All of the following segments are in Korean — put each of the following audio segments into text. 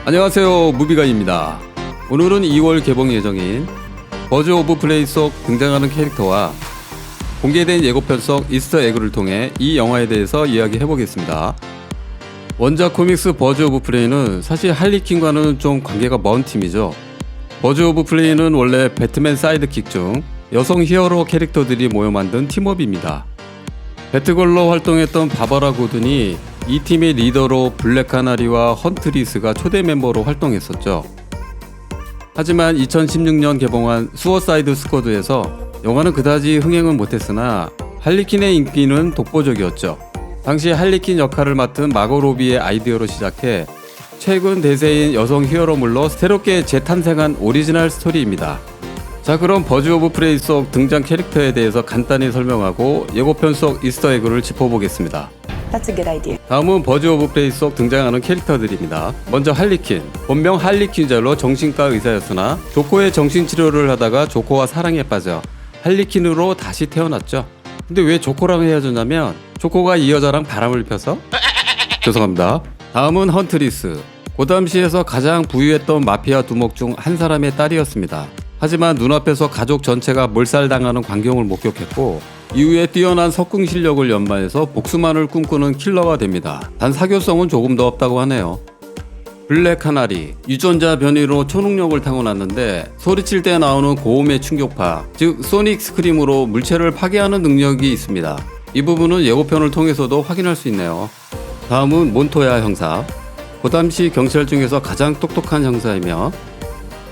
안녕하세요, 무비가입니다. 오늘은 2월 개봉 예정인 버즈 오브 프레이 속 등장하는 캐릭터와 공개된 예고편 속 이스터 에그를 통해 이 영화에 대해서 이야기해보겠습니다. 원작 코믹스 버즈 오브 프레이는 사실 할리퀸과는 좀 관계가 먼 팀이죠. 버즈 오브 프레이는 원래 배트맨 사이드킥 중 여성 히어로 캐릭터들이 모여 만든 팀업입니다. 배트걸로 활동했던 바바라 고든이 이 팀의 리더로 블랙 카나리와 헌트리스가 초대 멤버로 활동했었죠. 하지만 2016년 개봉한 수어사이드 스쿼드에서 영화는 그다지 흥행은 못했으나 할리퀸의 인기는 독보적이었죠. 당시 할리퀸 역할을 맡은 마고 로비의 아이디어로 시작해 최근 대세인 여성 히어로물로 새롭게 재탄생한 오리지널 스토리입니다. 자, 그럼 버즈 오브 프레이 속 등장 캐릭터에 대해서 간단히 설명하고 예고편 속 이스터 에그를 짚어보겠습니다. That's a good idea. 다음은 버즈 오브 프레이 속 등장하는 캐릭터들입니다. 먼저 할리퀸. 본명 할리퀸젤로 정신과 의사였으나 조코의 정신치료를 하다가 조코와 사랑에 빠져 할리퀸으로 다시 태어났죠. 근데 왜 조코랑 헤어졌냐면 조코가 이 여자랑 바람을 펴서? 죄송합니다. 다음은 헌트리스. 고담시에서 가장 부유했던 마피아 두목 중 한 사람의 딸이었습니다. 하지만 눈앞에서 가족 전체가 몰살당하는 광경을 목격했고 이후에 뛰어난 석궁 실력을 연마해서 복수만을 꿈꾸는 킬러가 됩니다. 단 사교성은 조금 더 없다고 하네요. 블랙 카나리. 유전자 변이로 초능력을 타고났는데 소리칠 때 나오는 고음의 충격파, 즉 소닉 스크림으로 물체를 파괴하는 능력이 있습니다. 이 부분은 예고편을 통해서도 확인할 수 있네요. 다음은 몬토야 형사. 고담시 경찰 중에서 가장 똑똑한 형사이며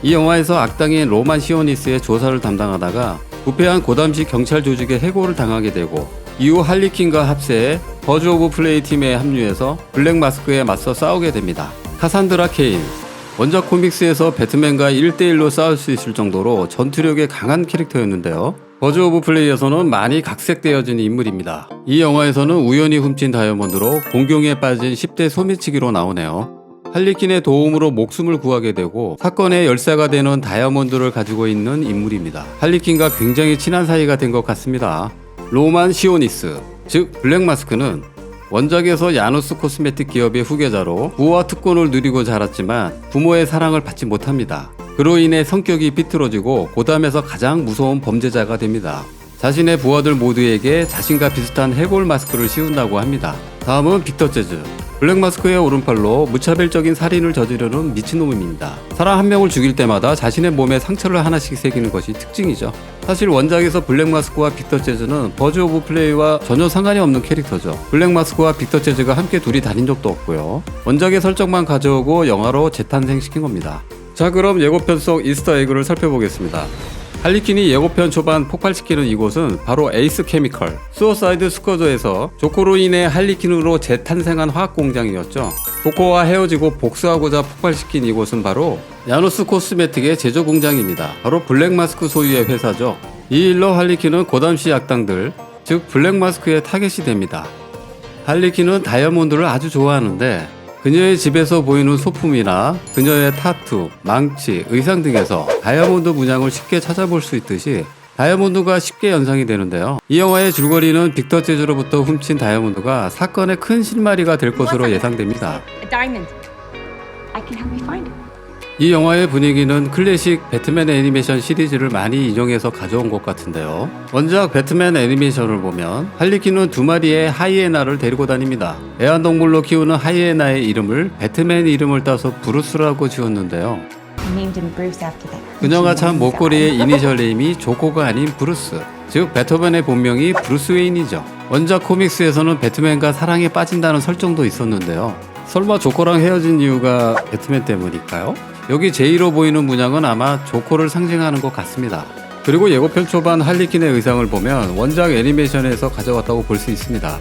이 영화에서 악당인 로만 시오니스의 조사를 담당하다가 부패한 고담시 경찰 조직의 해고를 당하게 되고 이후 할리퀸과 합세해 버즈 오브 프레이 팀에 합류해서 블랙 마스크에 맞서 싸우게 됩니다. 카산드라 케인. 원작 코믹스에서 배트맨과 1대1로 싸울 수 있을 정도로 전투력이 강한 캐릭터였는데요. 버즈 오브 프레이에서는 많이 각색되어진 인물입니다. 이 영화에서는 우연히 훔친 다이아몬드로 공경에 빠진 10대 소매치기로 나오네요. 할리퀸의 도움으로 목숨을 구하게 되고 사건의 열쇠가 되는 다이아몬드를 가지고 있는 인물입니다. 할리퀸과 굉장히 친한 사이가 된 것 같습니다. 로만 시오니스, 즉 블랙 마스크는 원작에서 야누스 코스메틱 기업의 후계자로 부와 특권을 누리고 자랐지만 부모의 사랑을 받지 못합니다. 그로 인해 성격이 비틀어지고 고담에서 가장 무서운 범죄자가 됩니다. 자신의 부하들 모두에게 자신과 비슷한 해골 마스크를 씌운다고 합니다. 다음은 빅터 재즈. 블랙 마스크의 오른팔로 무차별적인 살인을 저지르는 미친놈입니다. 사람 한 명을 죽일 때마다 자신의 몸에 상처를 하나씩 새기는 것이 특징이죠. 사실 원작에서 블랙 마스크와 빅터 재즈는 버즈 오브 플레이와 전혀 상관이 없는 캐릭터죠. 블랙 마스크와 빅터 재즈가 함께 둘이 다닌 적도 없고요. 원작의 설정만 가져오고 영화로 재탄생시킨 겁니다. 자, 그럼 예고편 속 이스터 에그를 살펴보겠습니다. 할리퀸이 예고편 초반 폭발시키는 이곳은 바로 에이스 케미컬, 수어사이드 스쿼드에서 조코로 인해 할리퀸으로 재탄생한 화학공장이었죠. 조코와 헤어지고 복수하고자 폭발시킨 이곳은 바로 야누스 코스메틱의 제조공장입니다. 바로 블랙마스크 소유의 회사죠. 이 일로 할리퀸은 고담시 악당들, 즉 블랙마스크의 타겟이 됩니다. 할리퀸은 다이아몬드를 아주 좋아하는데 그녀의 집에서 보이는 소품이나 그녀의 타투, 망치, 의상 등에서 다이아몬드 문양을 쉽게 찾아볼 수 있듯이 다이아몬드가 쉽게 연상이 되는데요. 이 영화의 줄거리는 빅터 재즈로부터 훔친 다이아몬드가 사건의 큰 실마리가 될 것으로 예상됩니다. 이 영화의 분위기는 클래식 배트맨 애니메이션 시리즈를 많이 인용해서 가져온 것 같은데요. 원작 배트맨 애니메이션을 보면 할리퀸은 두 마리의 하이에나를 데리고 다닙니다. 애완동물로 키우는 하이에나의 이름을 배트맨 이름을 따서 브루스라고 지었는데요. 그녀가 찬 목걸이의 이니셜 네임이 조코가 아닌 브루스, 즉 배트맨의 본명이 브루스 웨인이죠. 원작 코믹스에서는 배트맨과 사랑에 빠진다는 설정도 있었는데요. 설마 조코랑 헤어진 이유가 배트맨 때문일까요? 여기 J로 보이는 문양은 아마 조코를 상징하는 것 같습니다. 그리고 예고편 초반 할리퀸의 의상을 보면 원작 애니메이션에서 가져왔다고 볼 수 있습니다.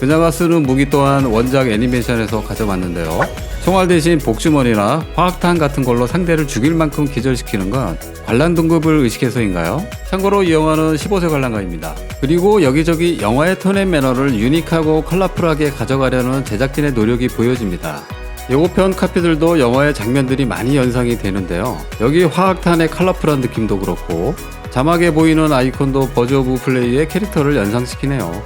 그녀가 쓰는 무기 또한 원작 애니메이션에서 가져왔는데요. 총알 대신 복주머니나 화학탄 같은 걸로 상대를 죽일 만큼 기절시키는 건 관람 등급을 의식해서인가요? 참고로 이 영화는 15세 관람가입니다. 그리고 여기저기 영화의 톤 앤 매너를 유니크하고 컬러풀하게 가져가려는 제작진의 노력이 보여집니다. 예고편 카피들도 영화의 장면들이 많이 연상이 되는데요. 여기 화학탄의 컬러풀한 느낌도 그렇고 자막에 보이는 아이콘도 버즈 오브 플레이의 캐릭터를 연상시키네요.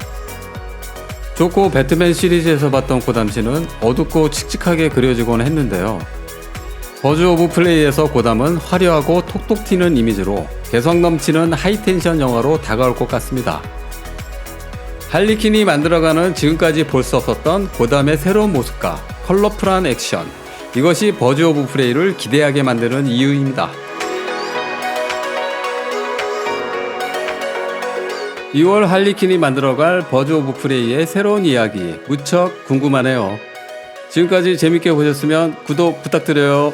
조코 배트맨 시리즈에서 봤던 고담시는 어둡고 칙칙하게 그려지곤 했는데요. 버즈 오브 플레이에서 고담은 화려하고 톡톡 튀는 이미지로 개성 넘치는 하이텐션 영화로 다가올 것 같습니다. 할리퀸이 만들어가는 지금까지 볼 수 없었던 고담의 새로운 모습과 컬러풀한 액션, 이것이 버즈 오브 프레이를 기대하게 만드는 이유입니다. 2월 할리퀸이 만들어갈 버즈 오브 프레이의 새로운 이야기 무척 궁금하네요. 지금까지 재밌게 보셨으면 구독 부탁드려요.